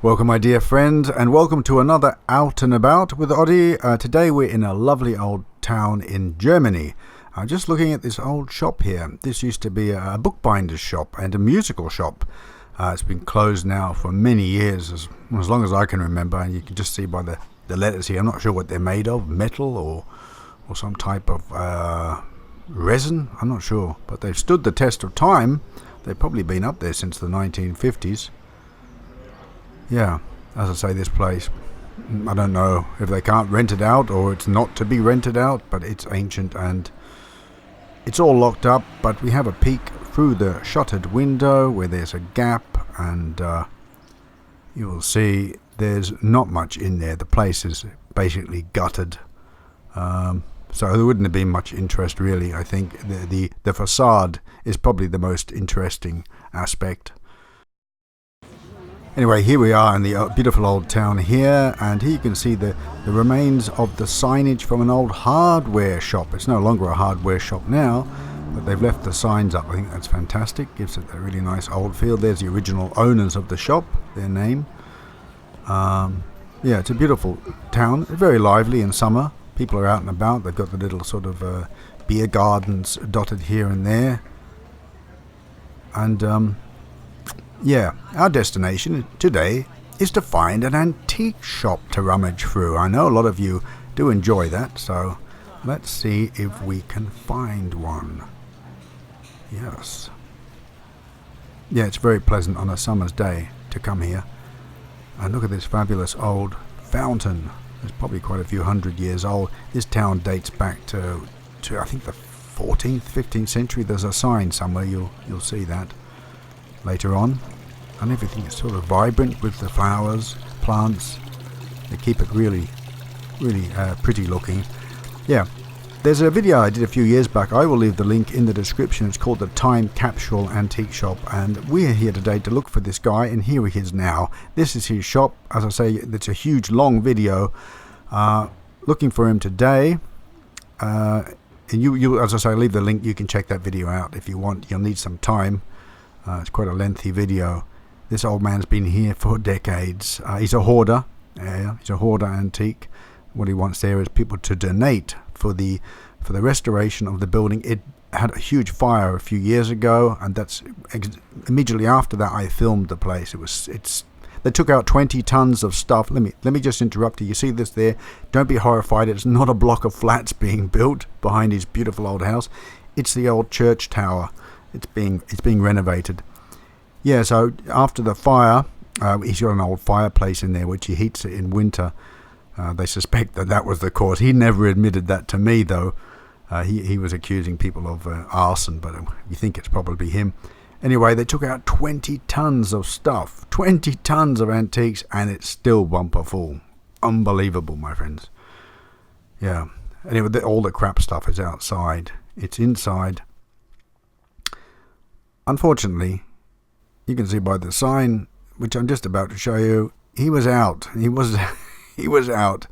Welcome, my dear friends, and welcome to another Out and About with Oddie. Today we're in a lovely old town in Germany. Just looking at this old shop here. This used to be a bookbinder's shop and a musical shop. It's been closed now for many years, as long as I can remember, and you can just see by the letters here. I'm not sure what they're made of, metal or some type of resin. I'm not sure, but they've stood the test of time. They've probably been up there since the 1950s. Yeah, as I say, this place, I don't know if they can't rent it out or it's not to be rented out, but it's ancient and it's all locked up. But we have a peek through the shuttered window where there's a gap, and you will see there's not much in there. The place is basically gutted, so there wouldn't have been much interest really. I think the facade is probably the most interesting aspect. Anyway, here we are in the beautiful old town here, and here you can see the remains of the signage from an old hardware shop. It's no longer a hardware shop now, but they've left the signs up. I think that's fantastic. Gives it a really nice old feel. There's the original owners of the shop, their name. Yeah, it's a beautiful town. It's very lively in summer. People are out and about. They've got the little sort of beer gardens dotted here and there. And yeah, our destination today is to find an antique shop to rummage through. I know a lot of you do enjoy that, so let's see if we can find one. Yes. Yeah, it's very pleasant on a summer's day to come here. And look at this fabulous old fountain. It's probably quite a few hundred years old. This town dates back to I think the 14th, 15th century. There's a sign somewhere, you'll see that later on. And everything is sort of vibrant with the flowers, plants. They keep it really pretty looking. Yeah, there's a video I did a few years back. I will leave the link in the description. It's called the Time Capsule Antique Shop, and we're here today to look for this guy, and here he is now. This is his shop. As I say, it's a huge long video. Looking for him today. And you as I say, leave the link. You can check that video out if you want. You'll need some time. It's quite a lengthy video. This old man's been here for decades. He's a hoarder. He's a hoarder antique. What he wants there is people to donate for the restoration of the building. It had a huge fire a few years ago, and that's immediately after that I filmed the place. They took out 20 tons of stuff. Let me just interrupt you. You see this there? Don't be horrified. It's not a block of flats being built behind his beautiful old house. It's the old church tower. It's being renovated. Yeah, so after the fire, he's got an old fireplace in there which he heats it in winter. They suspect that was the cause. He never admitted that to me, though. He was accusing people of arson, but you think it's probably him. Anyway, they took out 20 tons of stuff, 20 tons of antiques, and it's still bumper full. Unbelievable, my friends. Yeah. Anyway, all the crap stuff is outside. It's inside. Unfortunately, you can see by the sign, which I'm just about to show you, he was out. He was out.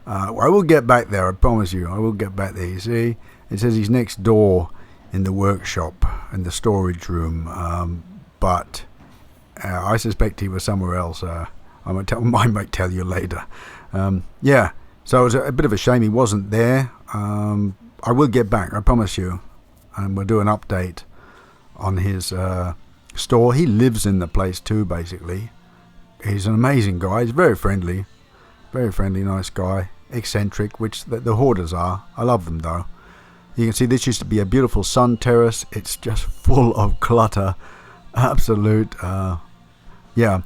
I will get back there, I promise you. I will get back there. You see, it says he's next door in the workshop, in the storage room. But I suspect he was somewhere else. I might tell you later. Yeah, so it was a bit of a shame he wasn't there. I will get back, I promise you. And we'll do an update on his store. He lives in the place too, basically. He's an amazing guy. He's very friendly, nice guy, eccentric, which the hoarders are. I love them though. You can see this used to be a beautiful sun terrace. It's just full of clutter, absolute. Yeah,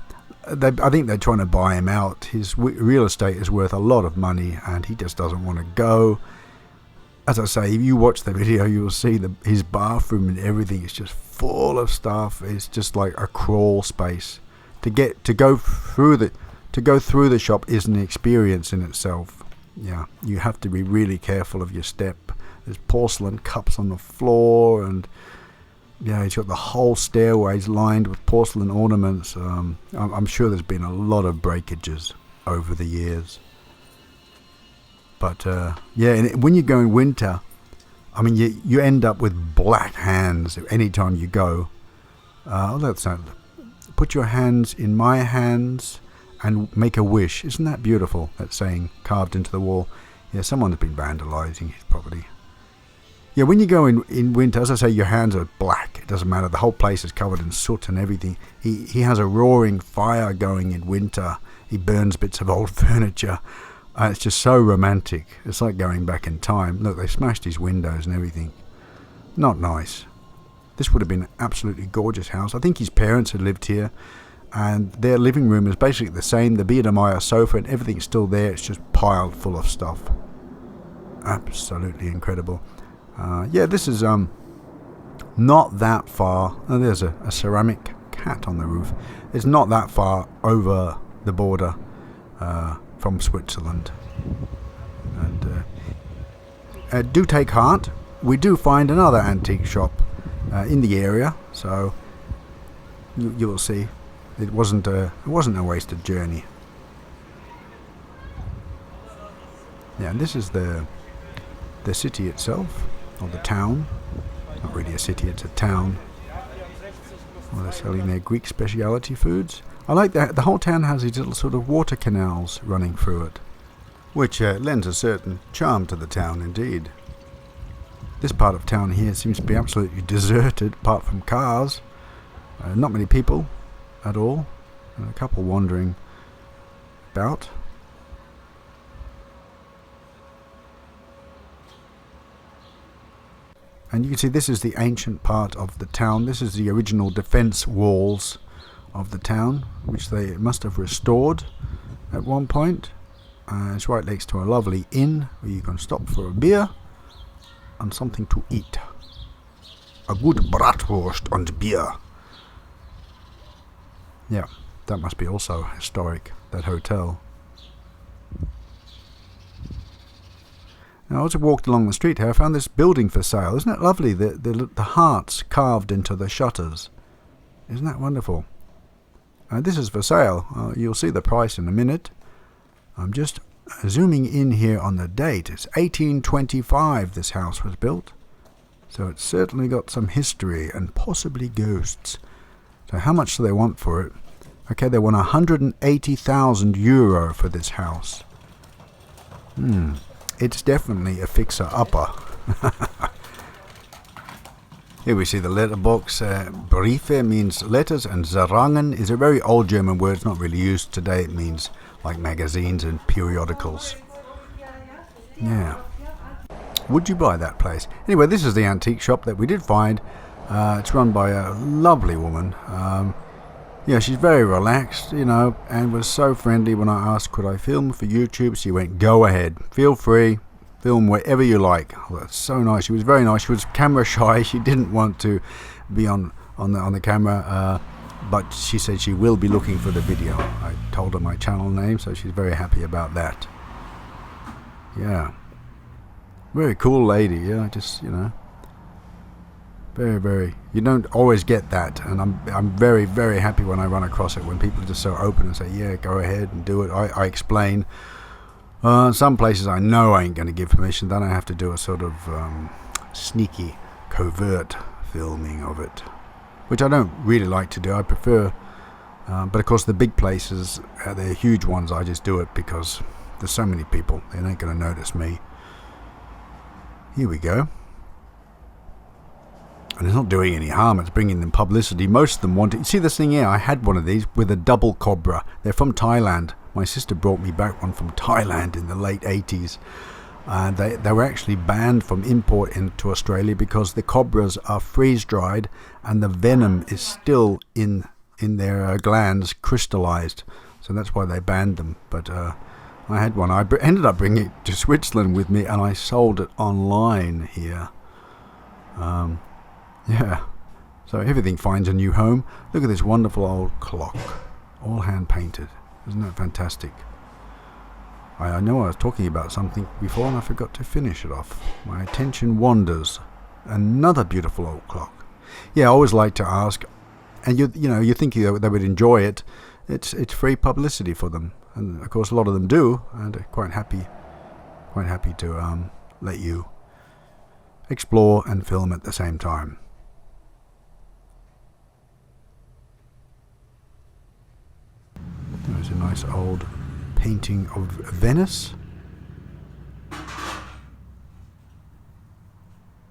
I think they're trying to buy him out. His real estate is worth a lot of money, and he just doesn't want to go. As I say, if you watch the video, you will see his bathroom and everything is just full of stuff. It's just like a crawl space. To go through the shop is an experience in itself. Yeah, you have to be really careful of your step. There's porcelain cups on the floor, and yeah, he's got the whole stairways lined with porcelain ornaments. I'm sure there's been a lot of breakages over the years. But yeah, and when you go in winter, I mean, you end up with black hands any time you go. Let's put your hands in my hands, and make a wish. Isn't that beautiful, that saying, carved into the wall? Yeah, someone's been vandalising his property. Yeah, when you go in winter, as I say, your hands are black. It doesn't matter. The whole place is covered in soot and everything. He has a roaring fire going in winter. He burns bits of old furniture. It's just so romantic. It's like going back in time. Look, they smashed his windows and everything. Not nice. This would have been an absolutely gorgeous house. I think his parents had lived here, and their living room is basically the same. The Biedermeier sofa and everything's still there. It's just piled full of stuff. Absolutely incredible. Yeah, this is not that far. Oh, there's a ceramic cat on the roof. It's not that far over the border from Switzerland. And do take heart. We do find another antique shop in the area, so you will see. It wasn't a wasted journey. Yeah, and this is the city itself, or the town. Not really a city, it's a town. Well, they're selling their Greek speciality foods. I like that the whole town has these little sort of water canals running through it, which lends a certain charm to the town indeed. This part of town here seems to be absolutely deserted, apart from cars. Not many people at all. A couple wandering about. And you can see this is the ancient part of the town. This is the original defence walls of the town, which they must have restored at one point. It's right next to a lovely inn where you can stop for a beer and something to eat. A good bratwurst and beer. Yeah, that must be also historic, that hotel. Now, as I walked along the street here, I found this building for sale. Isn't it lovely? The hearts carved into the shutters. Isn't that wonderful? This is for sale. You'll see the price in a minute. I'm just zooming in here on the date. It's 1825 this house was built. So it's certainly got some history and possibly ghosts. So how much do they want for it? Okay, they want €180,000 for this house. It's definitely a fixer-upper. Here we see the letterbox. Briefe means letters, and Zerangen is a very old German word. It's not really used today. It means like magazines and periodicals. Yeah. Would you buy that place? Anyway, this is the antique shop that we did find. It's run by a lovely woman. Yeah, she's very relaxed, and was so friendly when I asked could I film for YouTube. She went, go ahead, feel free, film wherever you like. Oh, that's so nice. She was very nice. She was camera shy. She didn't want to be on the camera, but she said she will be looking for the video. I told her my channel name, so she's very happy about that. Yeah, very cool lady. Yeah, just very, very. You don't always get that, and I'm very, very happy when I run across it. When people are just so open and say, "Yeah, go ahead and do it." I explain. Some places I know I ain't going to give permission. Then I have to do a sort of sneaky, covert filming of it, which I don't really like to do. I prefer, but of course the big places, the huge ones, I just do it because there's so many people. They ain't going to notice me. Here we go. And it's not doing any harm, it's bringing them publicity. Most of them want it. You see this thing here? I had one of these with a double cobra. They're from Thailand. My sister brought me back one from Thailand in the late 80s. And they were actually banned from import into Australia because the cobras are freeze-dried and the venom is still in their glands crystallized. So that's why they banned them. But I had one. I ended up bringing it to Switzerland with me, and I sold it online here. Yeah, so everything finds a new home. Look at this wonderful old clock, all hand painted. Isn't that fantastic? I know I was talking about something before and I forgot to finish it off. My attention wanders. Another beautiful old clock. Yeah, I always like to ask, and you think they would enjoy it. It's free publicity for them, and of course a lot of them do, and are quite happy to let you explore and film at the same time. There's a nice old painting of Venice.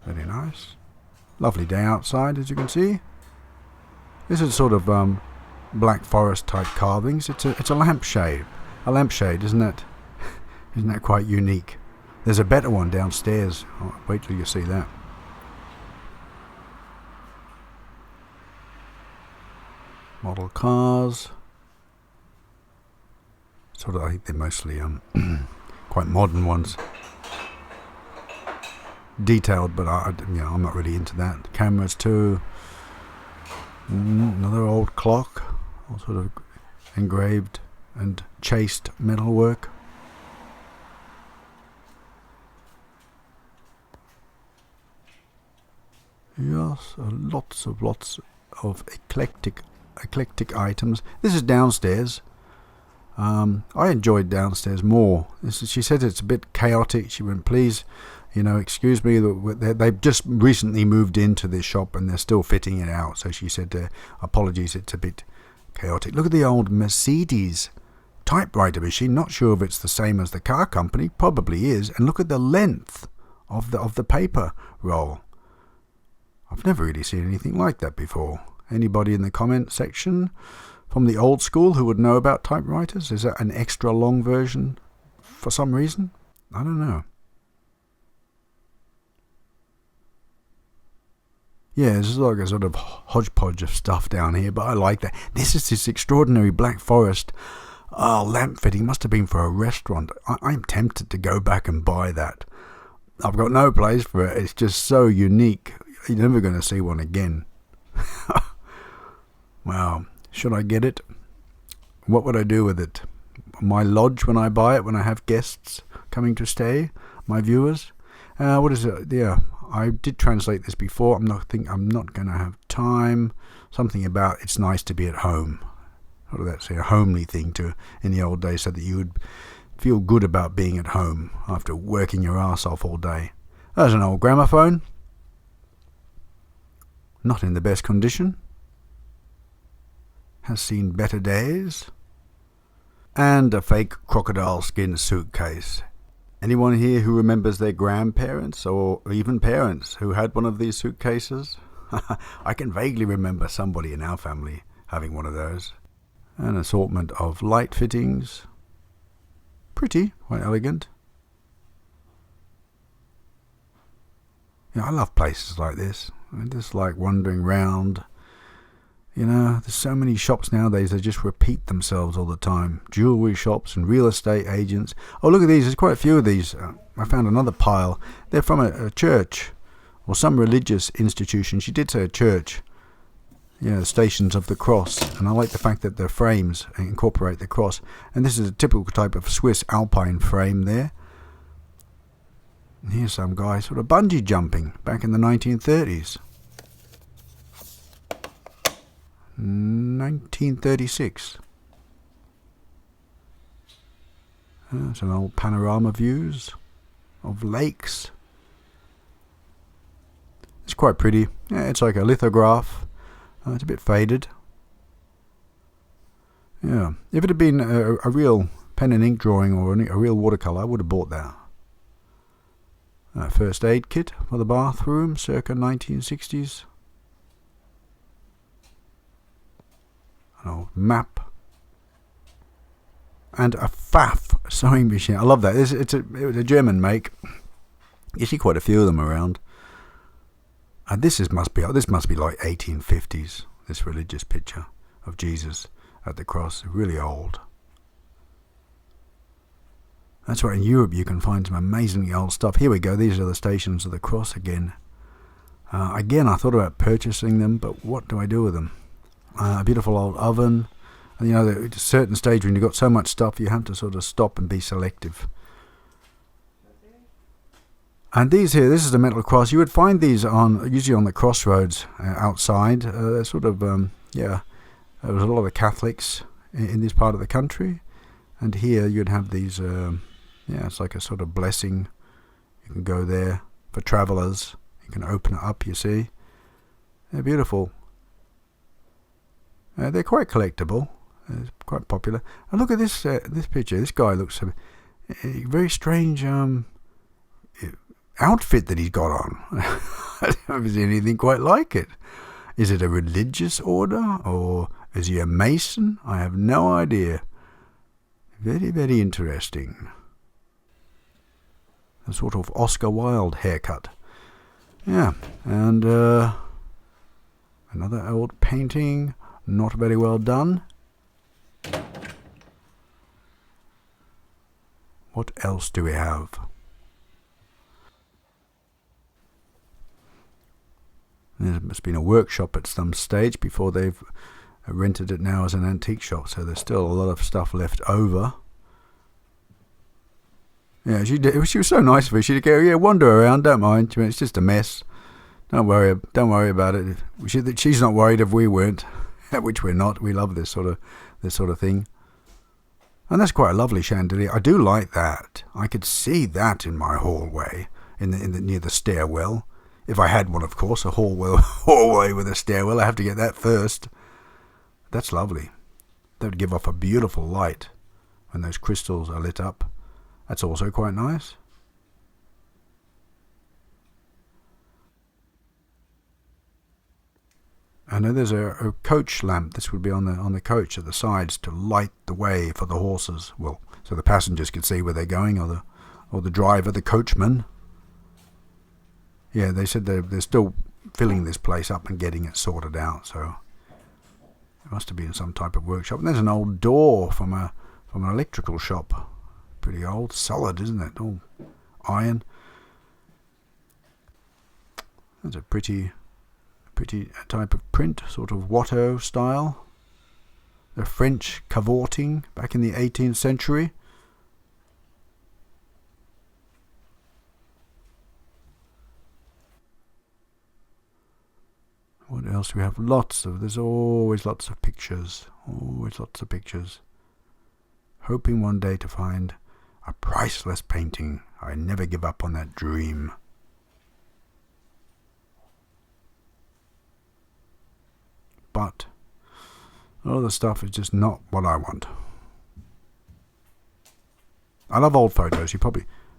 Very nice. Lovely day outside, as you can see. This is sort of Black Forest type carvings. It's a lampshade. A lampshade, isn't it? Isn't that quite unique? There's a better one downstairs. Oh, wait till you see that. Model cars. Sort of, I think they're mostly quite modern ones. Detailed, but I'm not really into that. Cameras too. Another old clock, all sort of engraved and chased metalwork. Yes, lots of eclectic items. This is downstairs. I enjoyed downstairs more. She said it's a bit chaotic. She went, please, excuse me. They've just recently moved into this shop and they're still fitting it out. So she said, apologies, it's a bit chaotic. Look at the old Mercedes typewriter machine. Not sure if it's the same as the car company. Probably is. And look at the length of the paper roll. I've never really seen anything like that before. Anybody in the comment section from the old school who would know about typewriters? Is that an extra long version for some reason? I don't know. Yeah, this is like a sort of hodgepodge of stuff down here, but I like that. This is this extraordinary Black Forest lamp fitting. Must have been for a restaurant. I'm tempted to go back and buy that. I've got no place for it. It's just so unique. You're never going to see one again. Wow. Should I get it? What would I do with it? My lodge when I buy it, when I have guests coming to stay, my viewers? What is it? Yeah, I did translate this before. I'm not going to have time. Something about it's nice to be at home. What did that say? A homely thing in the old days, so that you would feel good about being at home after working your ass off all day. There's an old gramophone. Not in the best condition. Has seen better days. And a fake crocodile skin suitcase. Anyone here who remembers their grandparents or even parents who had one of these suitcases? I can vaguely remember somebody in our family having one of those. An assortment of light fittings. Pretty, quite elegant. Yeah, I love places like this. I just like wandering round. There's so many shops nowadays that just repeat themselves all the time. Jewellery shops and real estate agents. Oh, look at these. There's quite a few of these. I found another pile. They're from a church or some religious institution. She did say a church. Yeah, the Stations of the Cross. And I like the fact that the frames incorporate the cross. And this is a typical type of Swiss alpine frame there. And here's some guy sort of bungee jumping back in the 1930s. 1936. Some old panorama views of lakes. It's quite pretty. Yeah, it's like a lithograph. It's a bit faded. Yeah, if it had been a real pen and ink drawing or a real watercolour, I would have bought that. First aid kit for the bathroom, circa 1960s. An old map. And a Pfaff sewing machine. I love that. It was a German make. You see quite a few of them around. And this must be like 1850s. This religious picture of Jesus at the cross, really old. That's right. In Europe, you can find some amazingly old stuff. Here we go. These are the Stations of the Cross again. Again, I thought about purchasing them, but what do I do with them? A beautiful old oven. And at a certain stage when you've got so much stuff, you have to sort of stop and be selective. And these here, this is the metal cross. You would find these usually on the crossroads outside. They're sort of, there was a lot of Catholics in this part of the country. And here you'd have these, it's like a sort of blessing. You can go there for travellers. You can open it up, you see. They're beautiful. They're quite collectible. It's quite popular. And look at this this picture. This guy looks a very strange outfit that he's got on. I don't see anything quite like it. Is it a religious order, or is he a Mason? I have no idea. Very, very interesting. A sort of Oscar Wilde haircut. Yeah, and another old painting, not very well done. What else do we have? There must have been a workshop at some stage before they've rented it now as an antique shop, so there's still a lot of stuff left over. Yeah, she was so nice of her. She'd go, yeah, wander around, don't mind. It's just a mess. Don't worry about it. She's not worried if we weren't, which we're not. We love this sort of thing. And that's quite a lovely chandelier. I do like that. I could see that in my hallway, in the near the stairwell. If I had one, of course, a hallway with a stairwell. I have to get that first. That's lovely. That would give off a beautiful light when those crystals are lit up. That's also quite nice. I know there's a coach lamp. This would be on the coach at the sides to light the way for the horses. Well, so the passengers could see where they're going, or the driver, the coachman. Yeah, they said they're still filling this place up and getting it sorted out. So it must have been some type of workshop. And there's an old door from an electrical shop. Pretty old, solid, isn't it? All iron. That's a pretty type of print, sort of Watteau style. The French cavorting back in the 18th century. What else do we have? There's always lots of pictures. Always lots of pictures. Hoping one day to find a priceless painting. I never give up on that dream. But all the stuff is just not what I want. I love old photos.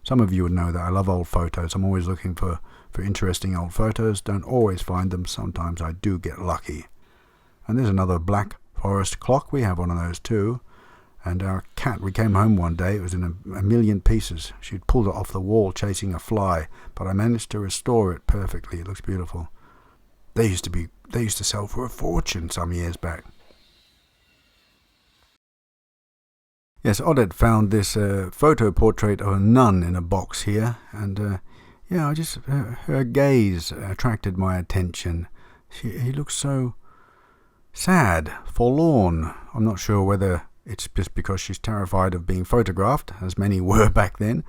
Some of you would know that I love old photos. I'm always looking for interesting old photos. Don't always find them. Sometimes I do get lucky. And there's another Black Forest clock. We have one of those too. And our cat, we came home one day, it was in a million pieces. She'd pulled it off the wall chasing a fly, but I managed to restore it perfectly. It looks beautiful. They used to sell for a fortune some years back. Yes, Odette found this photo portrait of a nun in a box here, and her gaze attracted my attention. He looks so sad, forlorn. I'm not sure whether it's just because she's terrified of being photographed, as many were back then.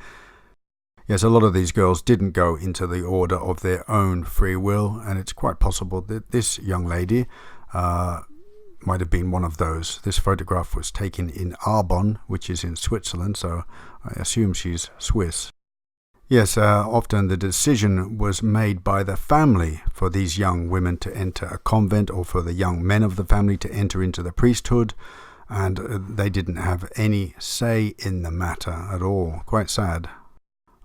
Yes, a lot of these girls didn't go into the order of their own free will, and it's quite possible that this young lady might have been one of those. This photograph was taken in Arbonne, which is in Switzerland, so I assume she's Swiss. Yes, often the decision was made by the family for these young women to enter a convent, or for the young men of the family to enter into the priesthood, and they didn't have any say in the matter at all. Quite sad.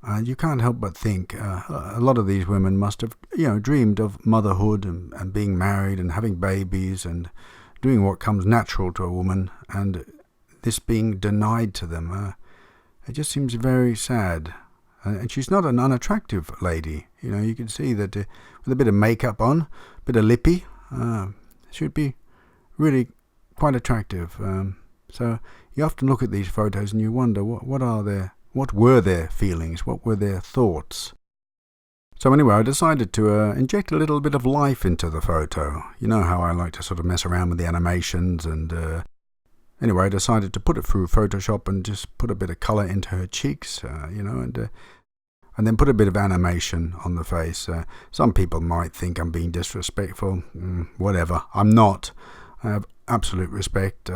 And you can't help but think a lot of these women must have, dreamed of motherhood and being married and having babies and doing what comes natural to a woman, and this being denied to them. It just seems very sad. And she's not an unattractive lady. You can see that with a bit of makeup on, a bit of lippy, she'd be really quite attractive. So you often look at these photos and you wonder what were their feelings, what were their thoughts. So anyway, I decided to inject a little bit of life into the photo. You know how I like to sort of mess around with the animations, and anyway, I decided to put it through Photoshop and just put a bit of colour into her cheeks, and then put a bit of animation on the face. Some people might think I'm being disrespectful. Whatever, I'm not. I have absolute respect.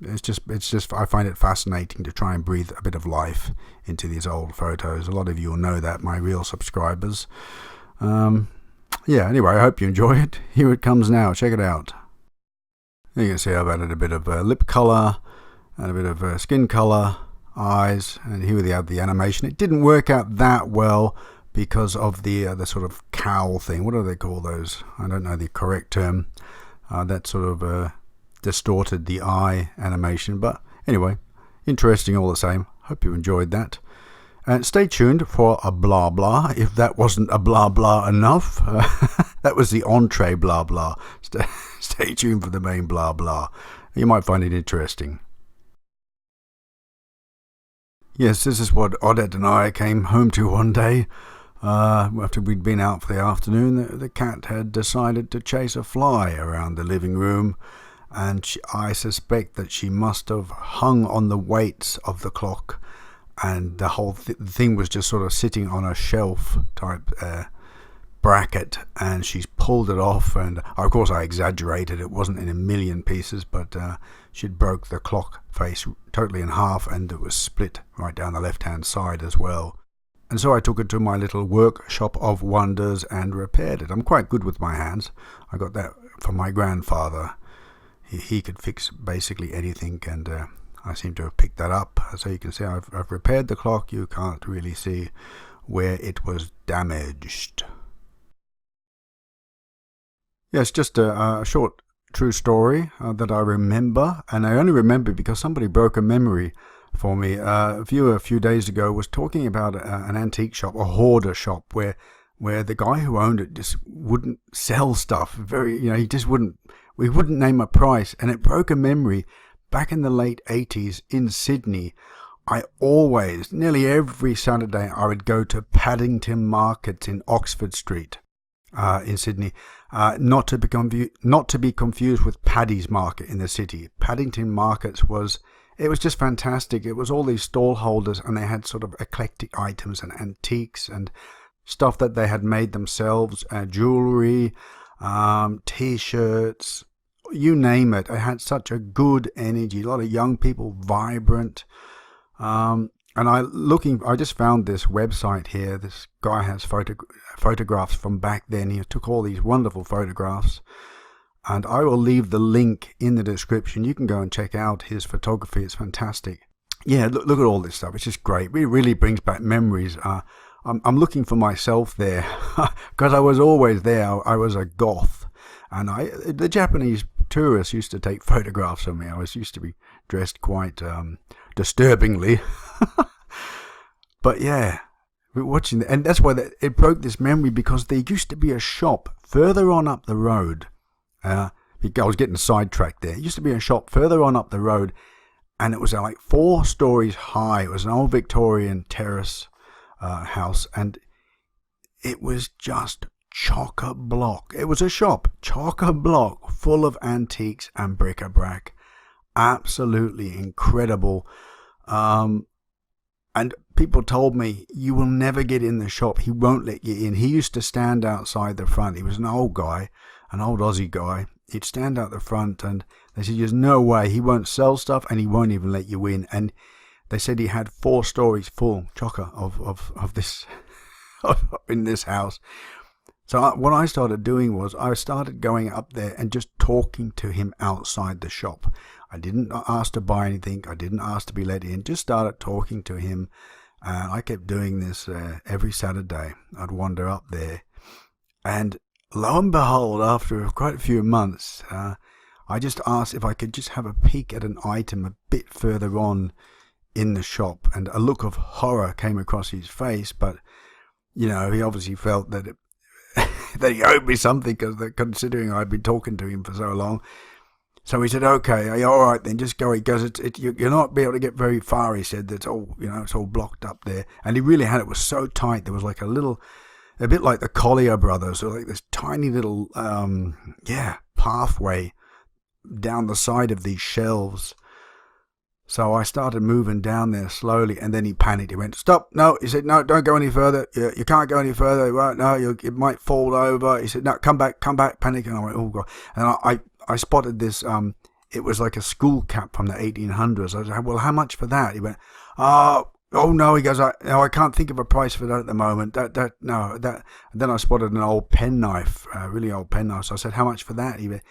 It's just I find it fascinating to try and breathe a bit of life into these old photos. A lot of you will know that, my real subscribers. Anyway, I hope you enjoy it. Here it comes now. Check it out. You can see I've added a bit of lip colour and a bit of skin colour, eyes, and here we have the animation. It didn't work out that well because of the sort of cowl thing. What do they call those? I don't know the correct term. That sort of distorted the eye animation. But anyway, interesting all the same. Hope you enjoyed that. And stay tuned for a blah blah. If that wasn't a blah blah enough, that was the entree blah blah. Stay tuned for the main blah blah. You might find it interesting. Yes, this is what Odette and I came home to one day. After we'd been out for the afternoon, the cat had decided to chase a fly around the living room, and I suspect that she must have hung on the weights of the clock, and the whole thing was just sort of sitting on a shelf type bracket, and she's pulled it off, and of course I exaggerated, it wasn't in a million pieces, but she'd broke the clock face totally in half, and it was split right down the left hand side as well. And so I took it to my little workshop of wonders and repaired it. I'm quite good with my hands. I got that from my grandfather. He could fix basically anything, and I seem to have picked that up. So you can see I've repaired the clock. You can't really see where it was damaged. Yes, just a short true story that I remember, and I only remember because somebody broke a memory for me. A few days ago was talking about an antique shop, a hoarder shop, where the guy who owned it just wouldn't sell stuff. He just wouldn't. We wouldn't name a price, and it broke a memory. Back in the late 80s in Sydney, I always, nearly every Saturday, I would go to Paddington Markets in Oxford Street in Sydney. Not to be confused with Paddy's Market in the city. Paddington Markets was just fantastic. It was all these stall holders, and they had sort of eclectic items and antiques and stuff that they had made themselves, jewellery, T-shirts, you name it. It had such a good energy, a lot of young people, vibrant. And I just found this website here. This guy has photographs from back then. He took all these wonderful photographs, and I will leave the link in the description. You can go and check out his photography. It's fantastic. Yeah, look at all this stuff. It's just great. It really brings back memories. I'm looking for myself there because I was always there. I was a goth, and the Japanese tourists used to take photographs of me. I used to be dressed quite disturbingly. But yeah, we're watching, and that's why it broke this memory, because there used to be a shop further on up the road. I was getting sidetracked there. It used to be a shop further on up the road, and it was like 4 stories high. It was an old Victorian terrace house, and it was just chock-a-block. It was a shop, chock-a-block, full of antiques and bric-a-brac. Absolutely incredible. And people told me, you will never get in the shop. He won't let you in. He used to stand outside the front. He was an old guy, an old Aussie guy. He'd stand out the front, and they said, there's no way. He won't sell stuff, and he won't even let you in. And they said he had 4 stories full, chocker, of this in this house. So what I started doing was I started going up there and just talking to him outside the shop. I didn't ask to buy anything. I didn't ask to be let in. Just started talking to him. And I kept doing this every Saturday. I'd wander up there. And lo and behold, after quite a few months, I just asked if I could just have a peek at an item a bit further on in the shop. And a look of horror came across his face. But, he obviously felt that that he owed me something, considering I'd been talking to him for so long. So he said, okay, all right then, just go. He goes, you're not be able to get very far, he said. It's all, it's all blocked up there. And he really had, it was so tight. There was like a bit like the Collier brothers, or like this tiny little, pathway down the side of these shelves. So I started moving down there slowly, and then he panicked. He went, stop, no. He said, no, don't go any further. You can't go any further. Right, no, it might fall over. He said, no, come back, panic. And I went, oh, God. And I spotted this, it was like a school cap from the 1800s. I was like, well, how much for that? He went, oh no. He goes, I can't think of a price for that at the moment. No. And then I spotted an old penknife, really old penknife. So I said, how much for that? He went,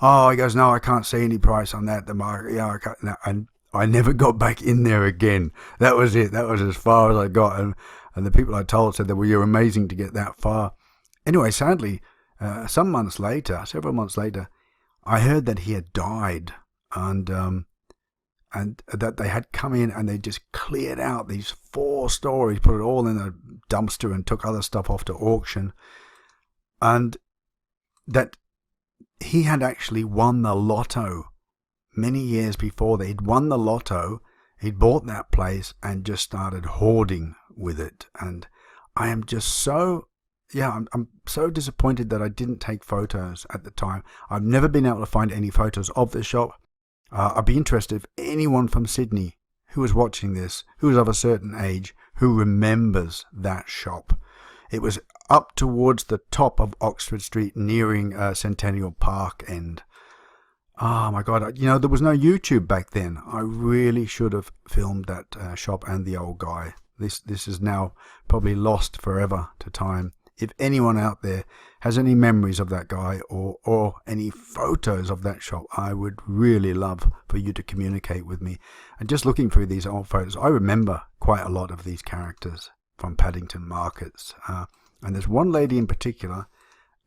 Oh, he goes, no, I can't see any price on that. The market, yeah, I can't. No. And I never got back in there again. That was it. That was as far as I got. And the people I told said that, well, you're amazing to get that far. Anyway, sadly, several months later, I heard that he had died, and that they had come in and they just cleared out these 4 stories, put it all in a dumpster, and took other stuff off to auction, and that he had actually won the lotto many years before. He'd won the lotto, he'd bought that place and just started hoarding with it. And I am just so, I'm so disappointed that I didn't take photos at the time. I've never been able to find any photos of this shop. I'd be interested if anyone from Sydney who is watching this, who is of a certain age, who remembers that shop. It was up towards the top of Oxford Street, nearing Centennial Park end. Oh my God, there was no YouTube back then. I really should have filmed that shop and the old guy. This is now probably lost forever to time. If anyone out there has any memories of that guy or any photos of that shop, I would really love for you to communicate with me. And just looking through these old photos, I remember quite a lot of these characters from Paddington Markets. And there's one lady in particular,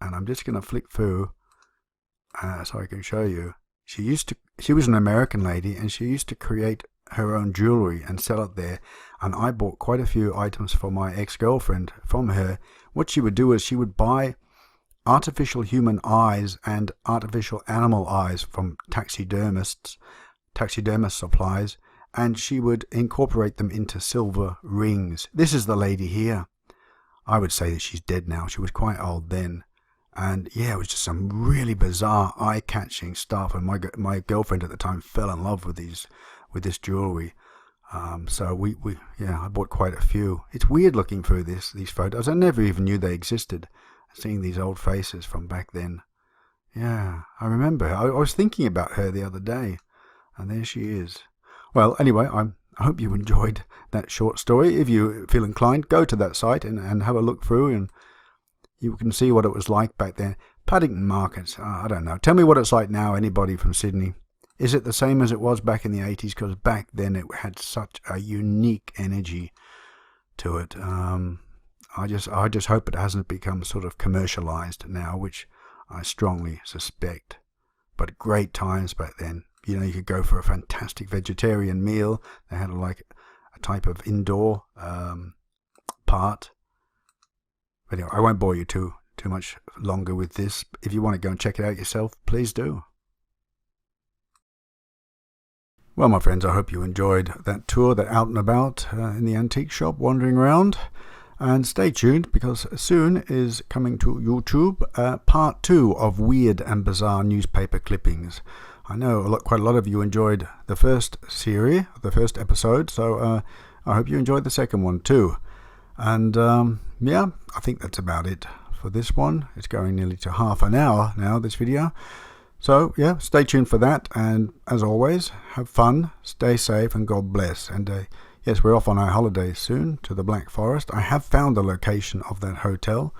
and I'm just going to flick through so I can show you. She was an American lady, and she used to create her own jewelry and sell it there. And I bought quite a few items for my ex-girlfriend from her. What she would do is she would buy artificial human eyes and artificial animal eyes from taxidermist supplies, and she would incorporate them into silver rings. This is the lady here. I would say that she's dead now. She was quite old then. And yeah, it was just some really bizarre, eye-catching stuff. And my girlfriend at the time fell in love with this jewelry. So I bought quite a few. It's weird looking through these photos. I never even knew they existed. Seeing these old faces from back then. Yeah, I remember her. I was thinking about her the other day, and there she is. Well, anyway, I hope you enjoyed that short story. If you feel inclined, go to that site and have a look through, and you can see what it was like back then. Paddington Markets, I don't know. Tell me what it's like now, anybody from Sydney. Is it the same as it was back in the 80s? Because back then it had such a unique energy to it. I just hope it hasn't become sort of commercialized now, which I strongly suspect. But great times back then. You could go for a fantastic vegetarian meal. They had like a type of indoor part. But anyway, I won't bore you too much longer with this. If you want to go and check it out yourself, please do. Well, my friends, I hope you enjoyed that tour, that out and about in the antique shop, wandering around. And stay tuned, because soon is coming to YouTube part 2 of weird and bizarre newspaper clippings. I know quite a lot of you enjoyed the first series, the first episode, so I hope you enjoyed the second one too. And I think that's about it for this one. It's going nearly to half an hour now, this video. So yeah, stay tuned for that, and as always, have fun, stay safe, and God bless. And yes, we're off on our holiday soon to the Black Forest. I have found the location of that hotel.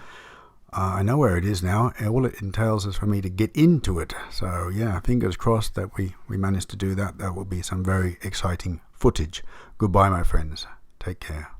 I know where it is now. All it entails is for me to get into it. So yeah, fingers crossed that we manage to do that. That will be some very exciting footage. Goodbye, my friends. Take care.